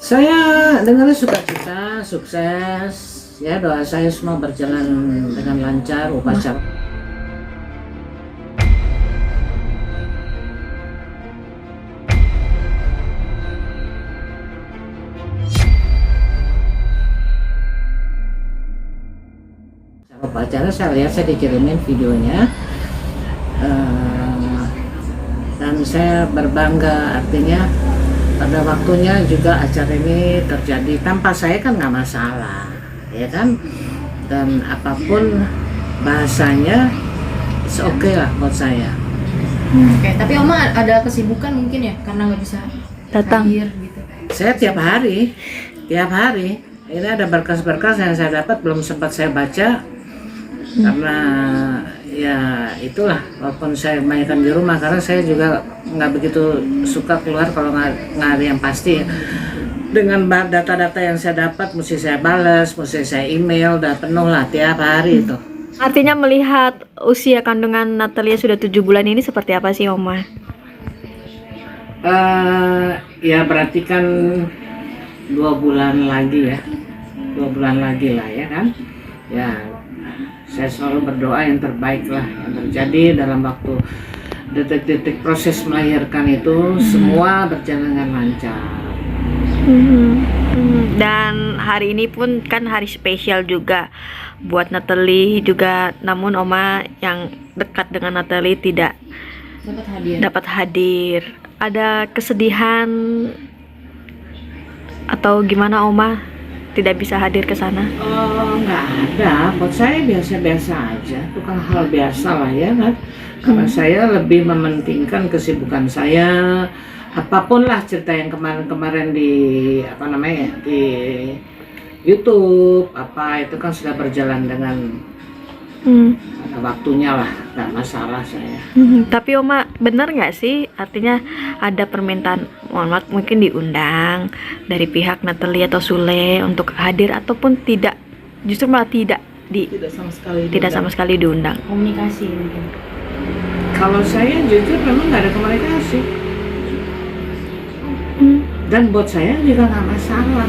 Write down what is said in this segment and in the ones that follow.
Saya dengar sukacita, sukses, ya doa saya semua berjalan dengan lancar, upacara. Upacara saya lihat, saya dikirimin videonya, dan saya berbangga, artinya pada waktunya juga acara ini terjadi tanpa saya kan nggak masalah, ya kan, dan apapun bahasanya oke lah buat saya. Oke, tapi Oma ada kesibukan mungkin ya karena nggak bisa Datang. hadir gitu. Saya tiap hari ini ada berkas-berkas yang saya dapat belum sempat saya baca, karena ya itulah, walaupun saya mainkan di rumah karena saya juga nggak begitu suka keluar kalau nggak ada yang pasti ya. Dengan data-data yang saya dapat mesti saya balas, mesti saya email, udah penuh lah tiap hari itu. Artinya melihat usia kandungan Natalia sudah 7 bulan ini seperti apa sih Oma? Ya berarti kan 2 bulan lagi ya, 2 bulan lagi lah ya kan. Ya saya selalu berdoa yang terbaik lah yang terjadi dalam waktu detik-detik proses melahirkan itu, semua berjalan dengan lancar. Dan hari ini pun kan hari spesial juga buat Natalie juga, namun Oma yang dekat dengan Natalie tidak dapat hadir. Ada kesedihan atau gimana Oma tidak bisa hadir ke sana? Oh, nggak ada, buat saya biasa-biasa aja, itu kan hal biasa lah ya kan. Karena saya lebih mementingkan kesibukan saya, apapun lah cerita yang kemarin-kemarin di di YouTube itu kan sudah berjalan dengan ada waktunya lah, nggak masalah saya. Tapi Oma benar nggak sih, artinya ada permintaan, mohon maaf, mungkin diundang dari pihak Natalie atau Sule untuk hadir ataupun tidak, justru malah tidak sama sekali diundang. Komunikasi mungkin. Kalau saya jujur memang nggak ada komunikasi, dan buat saya juga nggak masalah.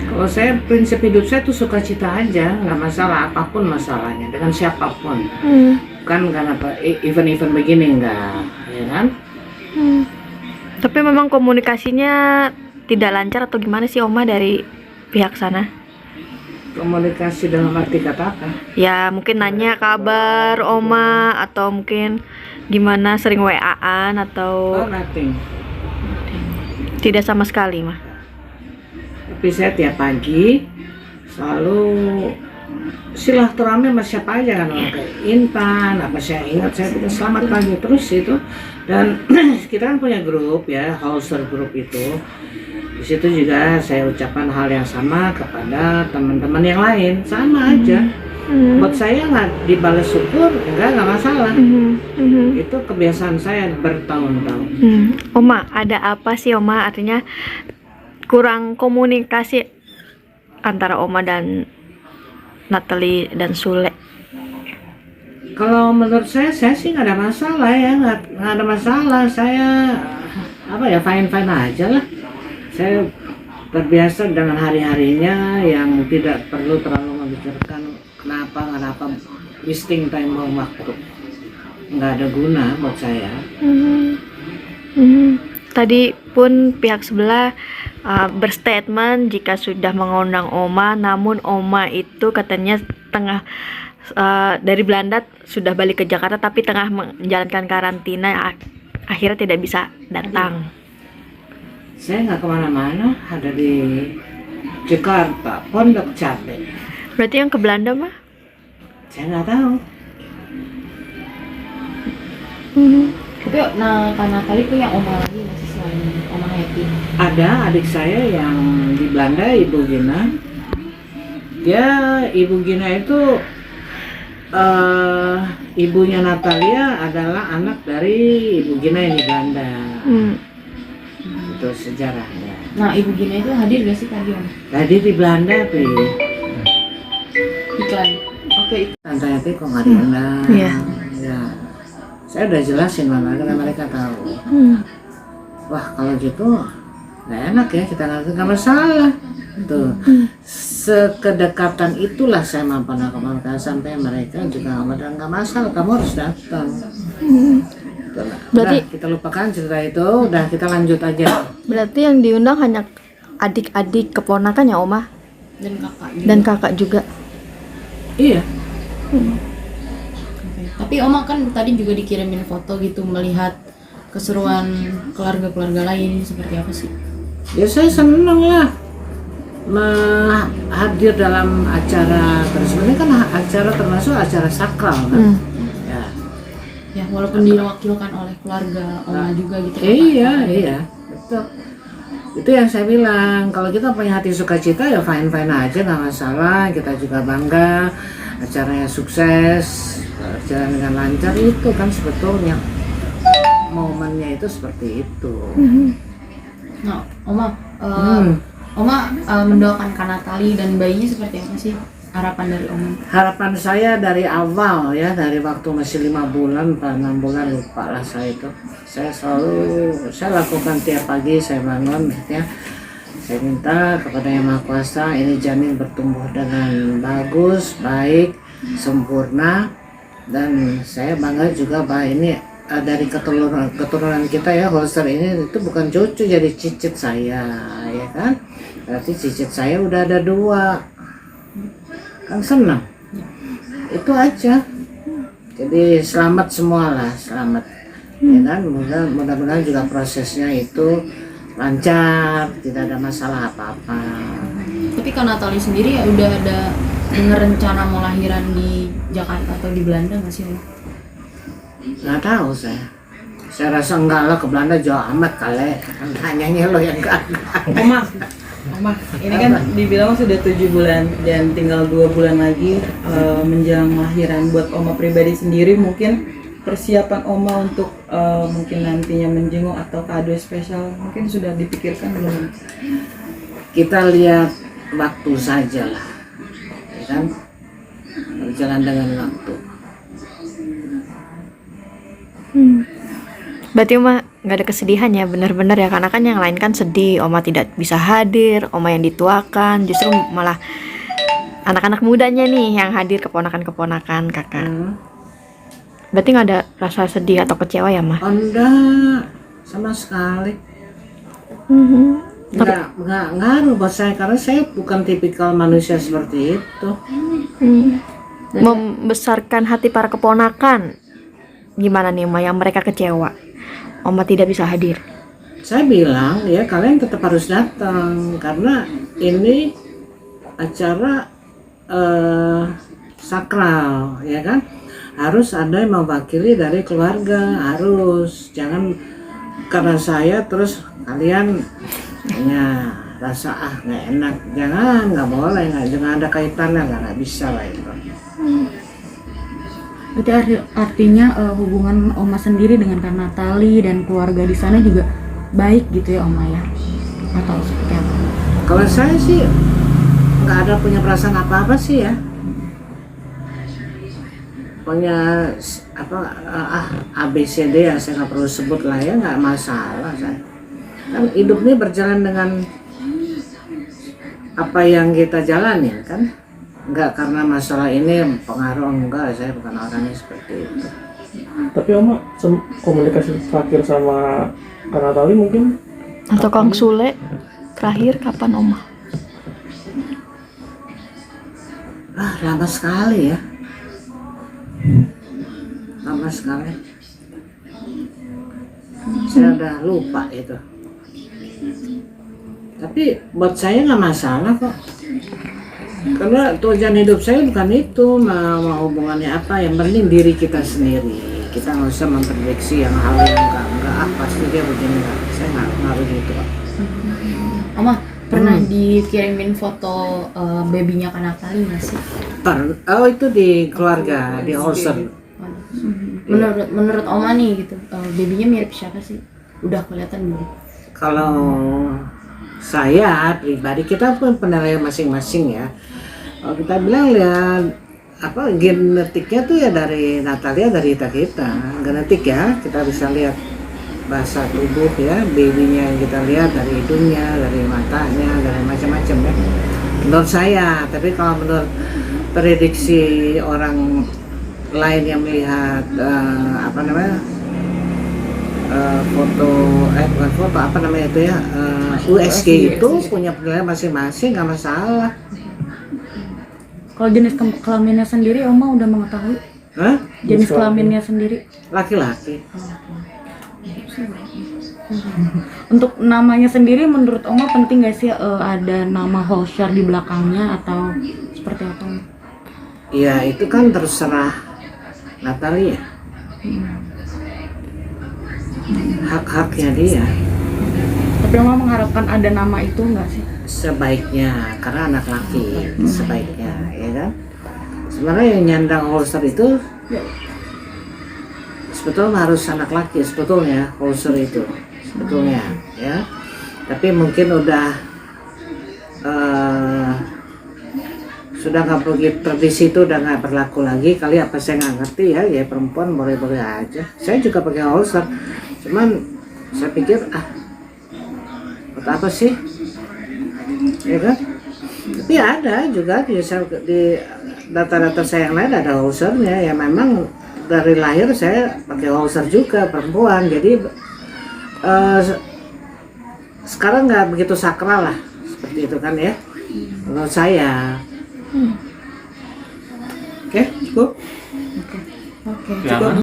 Kalau saya, prinsip hidup saya tuh sukacita aja, nggak masalah apapun masalahnya dengan siapapun. Bukan karena event-event begini, enggak, ya kan? Tapi memang komunikasinya tidak lancar atau gimana sih Oma dari pihak sana? Komunikasi dalam arti kata apa? Ya mungkin nanya kabar Oma atau mungkin gimana, sering WA-an atau Oh, nothing. tidak sama sekali mah? Tapi saya tiap pagi selalu silaturahmi sama siapa aja kan, orang kayak Intan, apa saya ingat, saya bilang selamat pagi terus itu. Dan kita kan punya grup ya, Hauser grup itu. Di situ juga saya ucapkan hal yang sama kepada teman-teman yang lain, sama aja. Buat saya nggak dibalas syukur, enggak masalah. Itu kebiasaan saya bertahun-tahun. Oma, ada apa sih Oma, artinya kurang komunikasi antara Oma dan Natalie dan Sule? Kalau menurut saya sih nggak ada masalah ya, nggak ada masalah. Saya fine aja lah. Saya terbiasa dengan hari-harinya yang tidak perlu terlalu membicarakan kenapa wasting time, waktu nggak ada guna buat saya. Tadi pun pihak sebelah berstatement jika sudah mengundang Oma, namun Oma itu katanya tengah dari Belanda sudah balik ke Jakarta tapi tengah menjalankan karantina, akhirnya tidak bisa datang. Saya nggak kemana-mana, ada di Jakarta, Pondok Cabe. Berarti yang ke Belanda mah? Saya nggak tahu. Tapi karena kali itu yang Oma lagi masih selain Oma Happy. Ada adik saya yang di Belanda, Ibu Gina. Ibu Gina itu ibunya Natalia adalah anak dari Ibu Gina yang di Belanda. Itu sejarahnya. Nah, Ibu Gina itu hadir gak sih tadi Om? Tadi di Belanda, Iklan. Oke. Tante Happy kok nggak diundang? Iya. Ya, saya udah jelasin karena mereka tahu. wah kalau gitu nggak enak ya, kita nggak masalah tuh. Sekedekatan itulah saya memperkenalkan sampai mereka juga nggak masalah, kamu harus datang. Itulah. Berarti- Udah, kita lupakan cerita itu, udah kita lanjut aja. Berarti yang diundang hanya adik-adik keponakan ya Oma Dan kakak juga. dan kakak juga. Iya, Oke. Tapi Oma kan tadi juga dikirimin foto gitu melihat keseruan keluarga-keluarga lain seperti apa sih? ya saya seneng lah hadir dalam acara tersebut. Ini kan acara termasuk acara sakral kan. Ya. Ya walaupun diwakilkan oleh keluarga Oma juga gitu. Iya, iya, betul. Itu yang saya bilang, kalau kita punya hati sukacita ya fine-fine aja, nggak masalah. Kita juga bangga, acaranya sukses, berjalan dengan lancar, itu kan sebetulnya momennya itu seperti itu. Nah, Oma, Oma mendoakan Kak Natali dan bayinya seperti apa sih? Harapan dari Oma? Harapan saya dari awal ya, dari waktu masih 5 bulan, 6 bulan, lupa lah saya itu. Saya lakukan tiap pagi, saya bangun ya. Saya minta kepada Yang Maha Kuasa, ini janin bertumbuh dengan bagus, baik, sempurna. Dan saya bangga juga bahwa ini dari keturunan kita ya, Holster ini itu bukan cucu, jadi cicit saya ya kan. Berarti cicit saya udah ada 2. Kan senang, itu aja. Jadi selamat semua lah, selamat ya kan. Mudah-mudahan juga prosesnya itu lancar, tidak ada masalah apa-apa. Tapi Kak Natali sendiri ya udah ada dengar rencana mau lahiran di Jakarta atau di Belanda nggak sih Oma? Nggak tahu saya rasa enggak lah, ke Belanda jauh amat kali, hanya lo yang enggak. Oma, ini kan dibilang sudah 7 bulan dan tinggal 2 bulan lagi menjelang lahiran. Buat Oma pribadi sendiri, mungkin persiapan Oma untuk mungkin nantinya menjenguk atau kado spesial mungkin sudah dipikirkan belum? Kita lihat waktu saja lah, ya kan, berjalan dengan waktu. Berarti Oma nggak ada kesedihan ya, benar-benar ya, karena kan yang lain kan sedih, Oma tidak bisa hadir, Oma yang dituakan, justru malah anak-anak mudanya nih yang hadir, keponakan-keponakan kakak. Berarti nggak ada rasa sedih atau kecewa ya Mah? Enggak, sama sekali. Enggak ngaruh buat saya, karena saya bukan tipikal manusia seperti itu. Membesarkan hati para keponakan, gimana nih Oma yang mereka kecewa Oma tidak bisa hadir? Saya bilang ya, kalian tetap harus datang karena ini acara sakral ya kan, harus ada yang mewakili dari keluarga, harus, jangan karena saya terus kalian hanya rasa nggak enak, jangan, nggak boleh, jangan ada kaitannya, nggak bisa lah itu. Berarti artinya hubungan Oma sendiri dengan Kak Natali dan keluarga di sana juga baik gitu ya Oma ya? Atau seperti apa? Kalau saya sih nggak ada punya perasaan apa-apa sih ya. Punya apa ABCD ya, saya nggak perlu sebut lah ya, nggak masalah saya. Kan hidup ini berjalan dengan apa yang kita jalanin kan. Enggak karena masalah ini pengaruh, enggak, saya bukan orangnya seperti itu. Tapi Oma komunikasi terakhir sama Kak Natali mungkin? Atau Kang Sule terakhir kapan Oma? Lama sekali ya. Lama sekali. Saya udah lupa itu. Tapi buat saya nggak masalah kok. Karena tujuan hidup saya bukan itu, mau hubungannya apa, yang penting diri kita sendiri. Kita nggak usah memprediksi yang hal yang enggak pasti dia begini, enggak. Saya nggak begitu. Oma pernah dikirimin foto babynya Kak Natali nggak sih? Oh itu di keluarga, di Holster. Menurut Oma nih gitu, babynya mirip siapa sih? Udah kelihatan belum? Kalau saya pribadi, kita pun penilaian masing-masing ya. Kalau kita bilang lihat apa genetiknya tuh ya dari Natalia, dari kita genetik ya, kita bisa lihat bahasa tubuh ya, babynya yang kita lihat dari hidungnya, dari matanya, dari macam-macam ya. Menurut saya, tapi kalau menurut prediksi orang lain yang melihat apa namanya foto bukan foto apa namanya itu ya USG itu punya penilaian masing-masing, nggak masalah. Kalau jenis kelaminnya sendiri Oma udah mengetahui? Hah? Jenis kelaminnya sendiri? Laki-laki. Untuk namanya sendiri menurut Oma penting gak sih ada nama Holscher di belakangnya atau seperti apa? Ya itu kan terserah Natalia. Hak-haknya dia. Tapi Oma mengharapkan ada nama itu enggak sih? Sebaiknya, karena anak laki sebaiknya, ya kan. Sebenarnya yang nyandang Holscher itu sebetulnya harus anak laki, sebetulnya Holscher itu sebetulnya ya. Tapi mungkin udah sudah nggak begitu, tradisi itu udah nggak berlaku lagi kali, apa saya nggak ngerti ya. Ya perempuan boleh-boleh aja. Saya juga pakai Holscher, cuman saya pikir buat apa sih, ya kan. Tapi ada juga di data-data saya yang lain ada Holschernya. Ya memang dari lahir saya pakai Holscher juga perempuan, jadi sekarang nggak begitu sakral lah seperti itu kan ya menurut saya. Oke, cukup. Oke. Cukup.